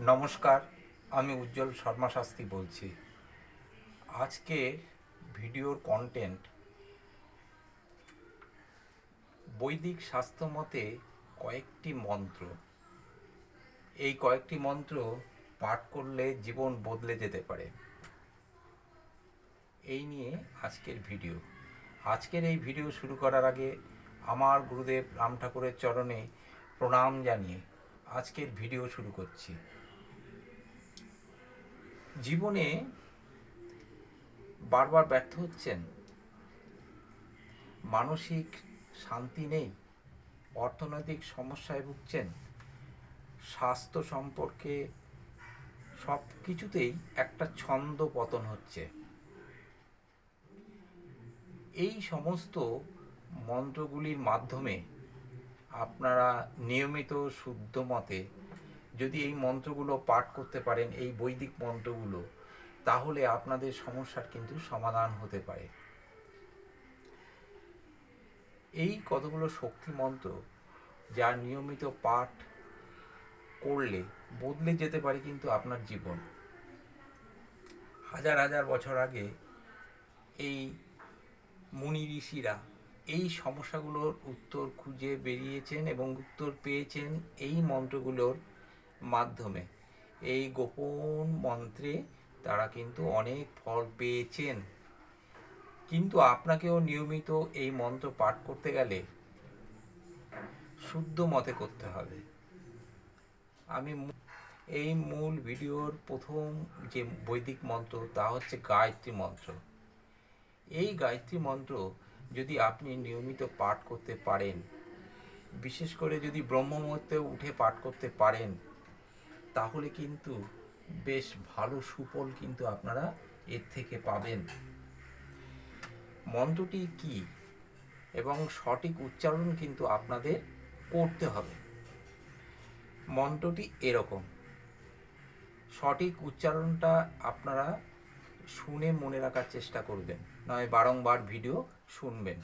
নমস্কার, আমি উজ্জ্বল শর্মা শাস্ত্রী বলছি। আজকের ভিডিওর কন্টেন্ট বৈদিক শাস্ত্র মতে কয়েকটি মন্ত্র। এই কয়েকটি মন্ত্র পাঠ করলে জীবন বদলে যেতে পারে, এই নিয়ে আজকের ভিডিও। আজকের এই ভিডিও শুরু করার আগে আমার গুরুদেব রাম ঠাকুরের চরণে প্রণাম জানিয়ে আজকের ভিডিও শুরু করছি। জীবনে বারবার ব্যর্থ হচ্ছেন, মানসিক শান্তি নেই, অর্থনৈতিক সমস্যায় ভুগছেন, স্বাস্থ্য সম্পর্কে সব কিছুতেই একটা ছন্দ পতন হচ্ছে। এই সমস্ত মন্ত্রগুলির মাধ্যমে আপনারা নিয়মিত শুদ্ধ মতে যদি এই মন্ত্রগুলো পাঠ করতে পারেন, এই বৈদিক মন্ত্রগুলো, তাহলে আপনাদের সমস্যার কিন্তু সমাধান হতে পারে। এই কতগুলো শক্তি মন্ত্র যা নিয়মিত পাঠ করলে বদলে যেতে পারে কিন্তু আপনার জীবন। হাজার হাজার বছর আগে এই মুনি ঋষিরা এই সমস্যাগুলোর উত্তর খুঁজে বেরিয়েছেন এবং উত্তর পেয়েছেন এই মন্ত্রগুলোর মাধ্যমে। এই গোপন মন্ত্রে তারা কিন্তু অনেক ফল পেয়েছেন। কিন্তু আপনাকেও নিয়মিত এই মন্ত্র পাঠ করতে গেলে শুদ্ধ মতে করতে হবে। আমি এই মূল ভিডিওর প্রথম যে বৈদিক মন্ত্র তা হচ্ছে গায়ত্রী মন্ত্র। এই গায়ত্রী মন্ত্র যদি আপনি নিয়মিত পাঠ করতে পারেন, বিশেষ করে যদি ব্রহ্ম মুহূর্তে উঠে পাঠ করতে পারেন, তাহলে কিন্তু বেশ ভালো সুফল কিন্তু আপনারা এর থেকে পাবেন। মন্ত্রটি কি এবং সঠিক উচ্চারণ কিন্তু আপনাদের করতে হবে। মন্ত্রটি এরকম, সঠিক উচ্চারণটা আপনারা শুনে মনে রাখার চেষ্টা করবেন, নয় বারংবার ভিডিও শুনবেন।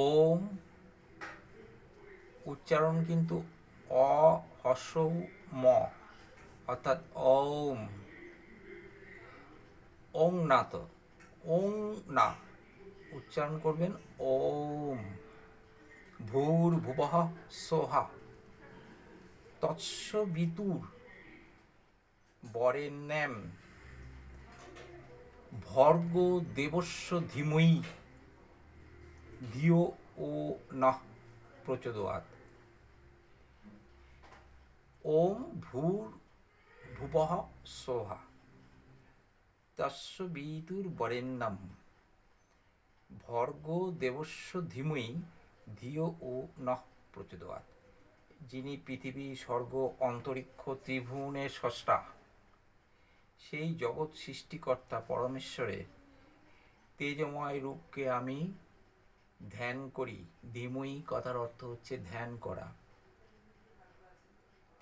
ওম উচ্চারণ কিন্তু অ হ্রস্ব ম, অর্থাৎ ওম। ওং না, তো ওং না, উচ্চারণ করবেন ওম। ভূর্ভুবঃ সোহা তৎসবিতুর বরেণ্যম ভর্গো দেবস্য ধীমহি ধিয়ো ও নঃ প্রচোদয়াৎ। ওম ভূর্ভুবঃ সোহা তৎসবিতুর বরেণ্যম ভর্গো দেবস্য ধীমহি ধিয়ো ও নঃ প্রচোদয়াৎ। যিনি পৃথিবী, স্বর্গ, অন্তরিক্ষ, ত্রিভুবনের স্রষ্টা, সেই জগৎ সৃষ্টিকর্তা পরমেশ্বরের তেজময় রূপকে আমি ধ্যান করি। ধীমহি কথার অর্থ হচ্ছে ধ্যান করা।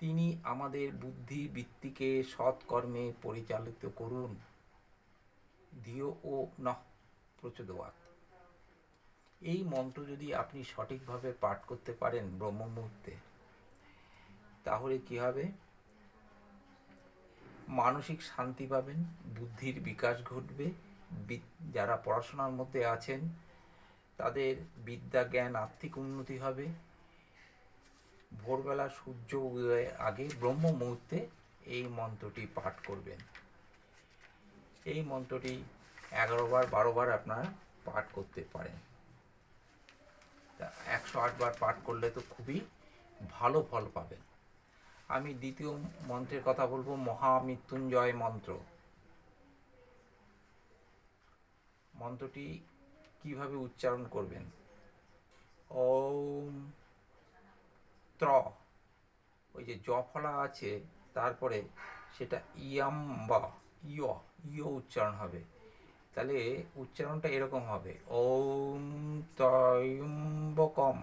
তিনি আমাদের বুদ্ধি বৃত্তিকে সৎকর্মে পরিচালিত করুন। ধিয়ো ও নঃ প্রচোদয়াৎ। এই মন্ত্র যদি আপনি সঠিকভাবে পাঠ করতে পারেন ব্রহ্ম মুহূর্তে, তাহলে কি হবে? মানসিক শান্তি পাবেন, বুদ্ধির বিকাশ ঘটবে। যারা পড়াশোনার মধ্যে আছেন তাদের বিদ্যা, জ্ঞান, আর্থিক উন্নতি হবে। ভোরবেলা সূর্য উদয়ের আগে ব্রহ্ম মুহূর্তে এই মন্ত্রটি পাঠ করবেন। এই মন্ত্রটি 11 বার 12 বার আপনারা পাঠ করতে পারেন। 108 বার পাঠ করলে তো খুবই ভালো ফল পাবেন। আমি দ্বিতীয় মন্ত্রের কথা বলবো, মহামৃত্যুঞ্জয় মন্ত্র। মন্ত্রটি কিভাবে উচ্চারণ করবেন? ওম ত্র, ওই যে জ ফলা আছে তারপরে সেটা ইয়াম বা ইয় ইয় উচ্চারণ হবে। তাহলে উচ্চারণটা এরকম হবে, ওম ত্রয়ম্বকম।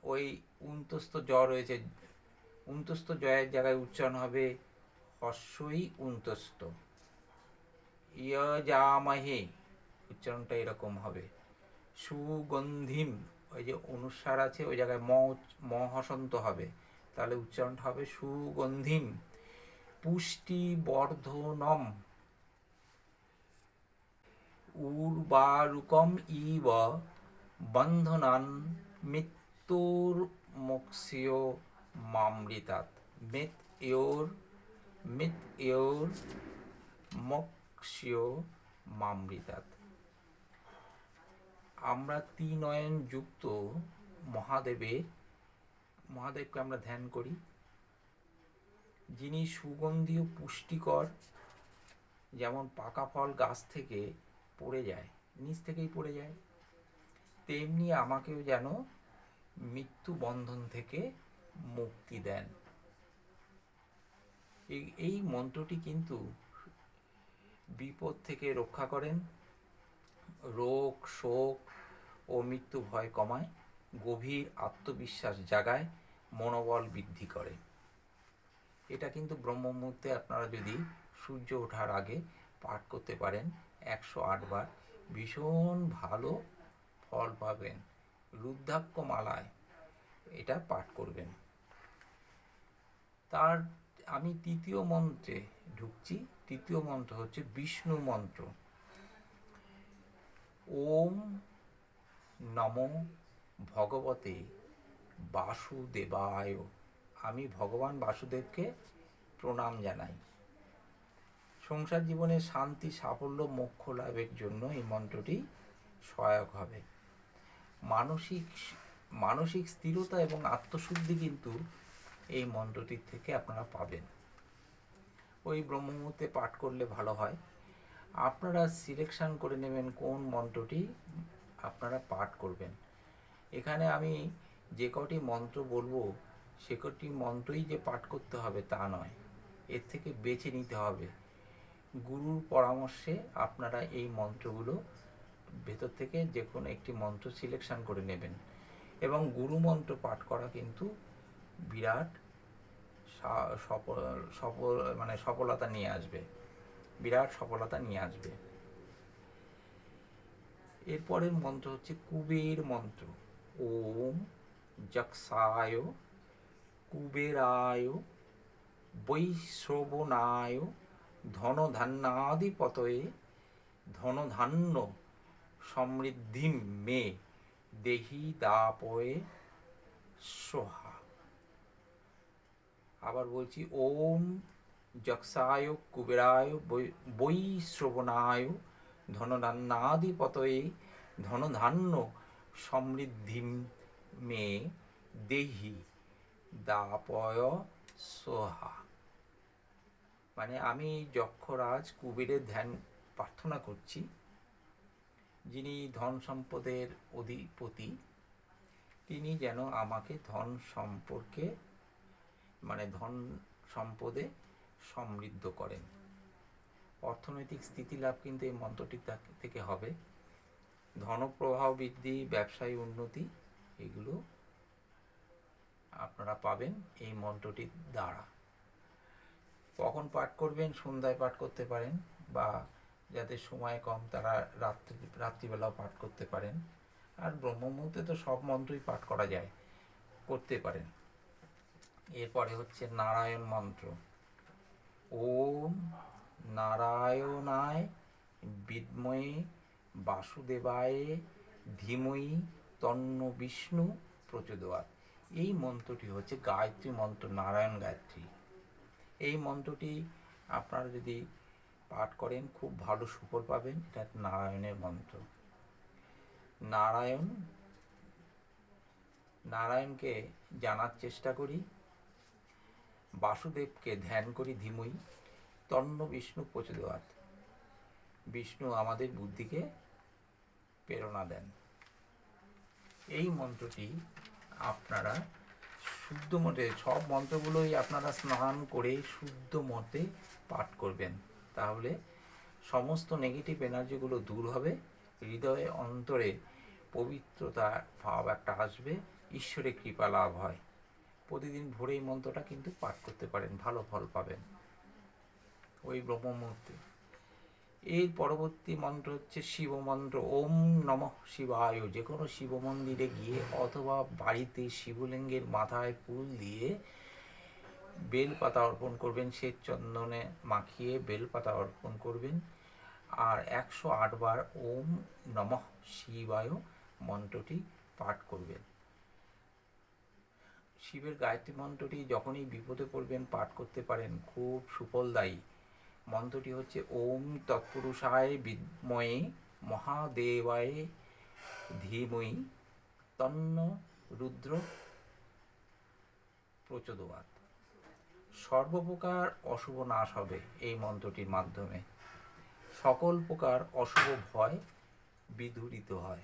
ওই উন্তস্ত জ রয়েছে, উন্তস্ত জয়ের জায়গায় উচ্চারণ হবে হস্যই উন্তস্ত, ইয়জামহে, উচ্চারণটা এরকম হবে। সুগন্ধিম, ওই যে অনুস্বার আছে ওই জায়গায় ম হসন্ত হবে, তাহলে উচ্চারণটা হবে সুগন্ধিম পুষ্টিবর্ধনম উর্বারুকম ইব বন্ধনান মৃত্যুর্মোক্ষিয় মামৃতাৎ। মৃত্যুর মোক্ষিয় মামৃতাৎ। আমরা ত্রিনয়ন যুক্ত মহাদেবকে আমরা ধ্যান করি, যিনি সুগন্ধি ও পুষ্টিকর। যেমন পাকা ফল গাছ থেকে পড়ে যায়, নিচ থেকেই পড়ে যায়, তেমনি আমাকেও যেন মৃত্যু বন্ধন থেকে মুক্তি দেন। এই মন্ত্রটি কিন্তু বিপদ থেকে রক্ষা করেন, রোগ শোক ও মৃত্যু ভয় কমায়, গভীর আত্মবিশ্বাস জাগায়, মনোবল বৃদ্ধি করে। এটা কিন্তু ব্রহ্ম মুহূর্তে আপনারা যদি সূর্য ওঠার আগে পাঠ করতে পারেন 108 বার, ভীষণ ভালো ফল পাবেন। রুদ্রাক্ষ মালায় এটা পাঠ করবেন। তার আমি তৃতীয় মন্ত্রে ঢুকছি। তৃতীয় মন্ত্র হচ্ছে বিষ্ণু মন্ত্র। ওম নমো ভগবতে বাসুদেবায়। আমি ভগবান বাসুদেবকে প্রণাম জানাই। সংসার জীবনে শান্তি সাফল্য মোক্ষ লাভের জন্য এই মন্ত্রটি সহায়ক হবে। মানসিক স্থিরতা এবং আত্মশুদ্ধি কিন্তু এই মন্ত্রটির থেকে আপনারা পাবেন। ওই ব্রহ্ম মুহূর্তে পাঠ করলে ভালো হয়। আপনারা সিলেকশন করে নেবেন কোন মন্ত্রটি আপনারা পাঠ করবেন। এখানে আমি যে কটি মন্ত্র বলবো সে কটি মন্ত্রই যে পাঠ করতে হবে তা নয়, এর থেকে বেছে নিতে হবে। গুরুর পরামর্শে আপনারা এই মন্ত্রগুলো ভেতর থেকে যে কোনো একটি মন্ত্র সিলেকশন করে নেবেন। এবং গুরু মন্ত্র পাঠ করা কিন্তু বিরাট সফলতা নিয়ে আসবে, বিরাট সফলতা নিয়ে আসবে। এরপরের মন্ত্র হচ্ছে কুবের মন্ত্র। ওম যক্ষায় কুবেরায় বৈশ্রবণায় ধনধান্যাধিপতয়ে ধনধান্য সমৃদ্ধি মে দেহি দাপয়ে সোহা। আবার বলছি, ওম যক্ষায় কুবেরায় বৈশ্রবণায় ধনধান্যাধিপতয়ে ধনধান্য সমৃদ্ধি মে দেহি দাপয় সোহা। মানে আমি যক্ষরাজ কুবেরের ধ্যান প্রার্থনা করছি, যিনি ধন সম্পদের অধিপতি, তিনি যেন আমাকে ধন সম্পদে সমৃদ্ধ করেন। অর্থনৈতিক স্থিতি লাভ কিন্তু এই মন্ত্রটি থেকে হবে। ধনপ্রবাহ বৃদ্ধি, ব্যবসায়ী উন্নতি, এগুলো আপনারা পাবেন এই মন্ত্রটির দ্বারা। কখন পাঠ করবেন? সন্ধ্যায় পাঠ করতে পারেন, বা যাদের সময় কম তারা রাত্রিবেলাও পাঠ করতে পারেন। আর ব্রহ্ম মুহূর্তে তো সব মন্ত্রই পাঠ করা যায়, করতে পারেন। এরপরে হচ্ছে নারায়ণ মন্ত্র। ওম নারায়ণায় বিদ্ময়ে বাসুদেবায় ধীমহি তন্নো বিষ্ণু প্রচোদয়াৎ। এই মন্ত্রটি হচ্ছে গায়ত্রী মন্ত্র, নারায়ণ গায়ত্রী। এই মন্ত্রটি আপনারা যদি পাঠ করেন খুব ভালো সুফল পাবেন। এটা নারায়ণের মন্ত্র। নারায়ণকে জানার চেষ্টা করি, বাসুদেবকে ধ্যান করি ধীমহি তন্ন বিষ্ণু প্রচোদয়াৎ। বিষ্ণু আমাদের বুদ্ধিকে প্রেরণা দেন। এই মন্ত্রটি আপনারা শুদ্ধ মতে, সব মন্ত্রগুলোই আপনারা স্নান করে শুদ্ধ মতে পাঠ করবেন। তাহলে সমস্ত নেগেটিভ এনার্জিগুলো দূর হবে, হৃদয়ে অন্তরে পবিত্রতা ভাব একটা আসবে, ঈশ্বরের কৃপা লাভ হয়। প্রতিদিন ভোরে এই মন্ত্রটা কিন্তু পাঠ করতে পারেন, ভালো ফল পাবেন ওই ব্রহ্ম মুহূর্তে। এর পরবর্তী মন্ত্র হচ্ছে শিব মন্ত্র, ওম নমঃ শিবায়। যে কোনো শিব মন্দিরে গিয়ে অথবা বাড়িতে শিবলিঙ্গের মাথায় ফুল দিয়ে বেলপাতা অর্পণ করবেন, শ্বেত চন্দনে মাখিয়ে বেলপাতা অর্পণ করবেন, আর 108 বার ওম নমঃ শিবায় মন্ত্রটি পাঠ করবেন। শিবের গায়ত্রী মন্ত্রটি যখনই বিপদে পড়বেন পাঠ করতে পারেন, খুব সুফলদায়ী। মন্ত্রটি হচ্ছে ওম তৎপুরুষায় বিদ্ময়ে মহাদেবায় ধীমহি তন্ন রুদ্র প্রচোদয়াৎ। সর্বপ্রকার অশুভ নাশ হবে এই মন্ত্রটির মাধ্যমে, সকল প্রকার অশুভ ভয় বিদূরিত হয়।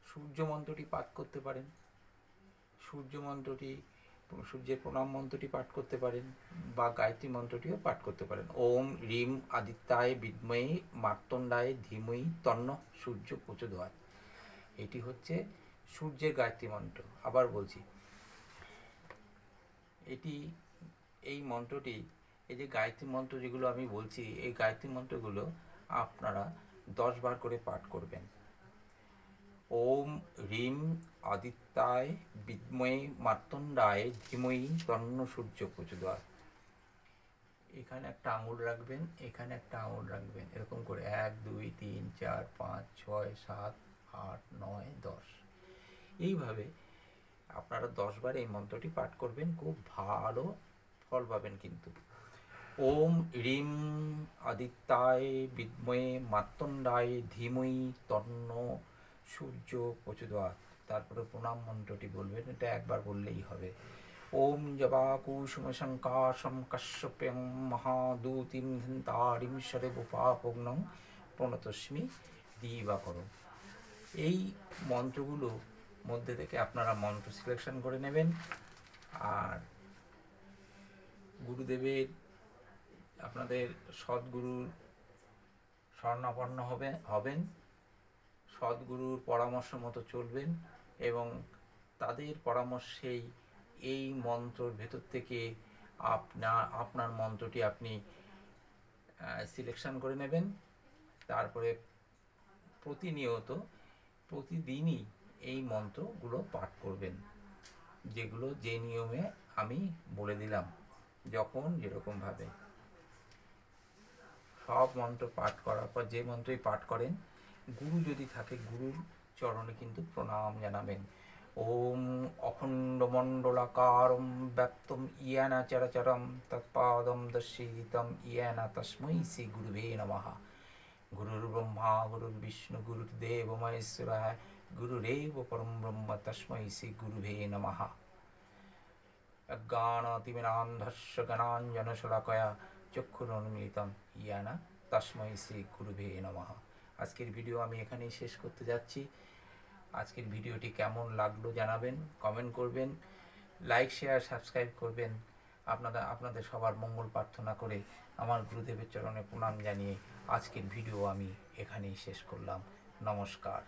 সূর্য মন্ত্রটি পাঠ করতে পারেন, সূর্যের প্রণাম মন্ত্রটি পাঠ করতে পারেন, বা গায়ত্রী মন্ত্রটিও পাঠ করতে পারেন। ওম রিম আদিত্যায় বিদ্ময়ে মার্তণ্ডায় ধীমহি তন্ন সূর্য প্রচোদয়াৎ। এটি হচ্ছে সূর্যের গায়ত্রী মন্ত্র। আবার বলছি, এই মন্ত্রটি, এই যে গায়ত্রী মন্ত্র যেগুলো আমি বলছি, এই গায়ত্রী মন্ত্রগুলো আপনারা 10 বার করে পাঠ করবেন। ওম রিম আদিত্যায় বিদ্ময়ে মার্তণ্ডায় ধীমহি তন্ন সূর্য প্রচোদয়াৎ। এখানে একটা আঙুল রাখবেন, এখানে একটা আঙুল রাখবেন, এরকম করে 1 2 3 4 5 6 7 8 9 10। এইভাবে আপনারা 10 বার এই মন্ত্রটি পাঠ করবেন, খুব ভালো ফল পাবেন কিন্তু। ওম রিম আদিত্যায় বিদ্ময়ে মার্তণ্ডায় ধীমহি তন্ন সূর্য প্রচোদয়াৎ। তারপরে প্রণাম মন্ত্রটি বলবেন, এটা একবার বললেই হবে। ওম জবাকুসুম সংকাশম কাশ্যপ্যং মহাদূতিম ধন্তারিম সর্বপাপগ্নং প্রণতস্মি দিবাকরম। এই মন্ত্রগুলো মধ্যে থেকে আপনারা মন্ত্র সিলেকশন করে নেবেন, আর গুরুদেবের, আপনাদের সদ্গুরুর শরণাপন্ন হবেন, সদ্গুরুর পরামর্শ মতো চলবেন, এবং তাদের পরামর্শেই এই মন্ত্রর ভেতর থেকে আপনার মন্ত্রটি আপনি সিলেকশন করে নেবেন। তারপরে প্রতিদিনই এই মন্ত্রগুলো পাঠ করবেন, যেগুলো যে নিয়মে আমি বলে দিলাম, যখন যেরকমভাবে। সব মন্ত্র পাঠ করার পর যে মন্ত্রই পাঠ করেন, গুরু যদি থাকে গুরুর চরণে কিন্তু প্রণাম জানাবেন। ওম অখণ্ডমণ্ডলাকারম ব্যক্তম ইয়েন চরাচরম তৎপাদম দর্শিতম ইয়েন তস্मै শ্রী গুরুবে নমঃ। গুরুর্ব্রহ্মা গুরুর্বিষ্ণু গুরুর্দেব মহেশ্বরঃ গুরুরেব পরম ব্রহ্ম তস্मै শ্রী গুরুবে নমঃ। অজ্ঞানাতিমিরান্ধস্য জ্ঞানাঞ্জনশলাকয়া চক্ষুরুন্মিলিতং ইয়েন তস্मै শ্রী গুরুবে নমঃ। আজকের ভিডিও আমি এখানেই শেষ করতে যাচ্ছি। আজকের ভিডিওটি কেমন লাগলো জানাবেন, কমেন্ট করবেন, লাইক শেয়ার সাবস্ক্রাইব করবেন। আপনাদের সবার মঙ্গল প্রার্থনা করে আমার গুরুদেবের চরণে প্রণাম জানিয়ে আজকের ভিডিও আমি এখানেই শেষ করলাম। নমস্কার।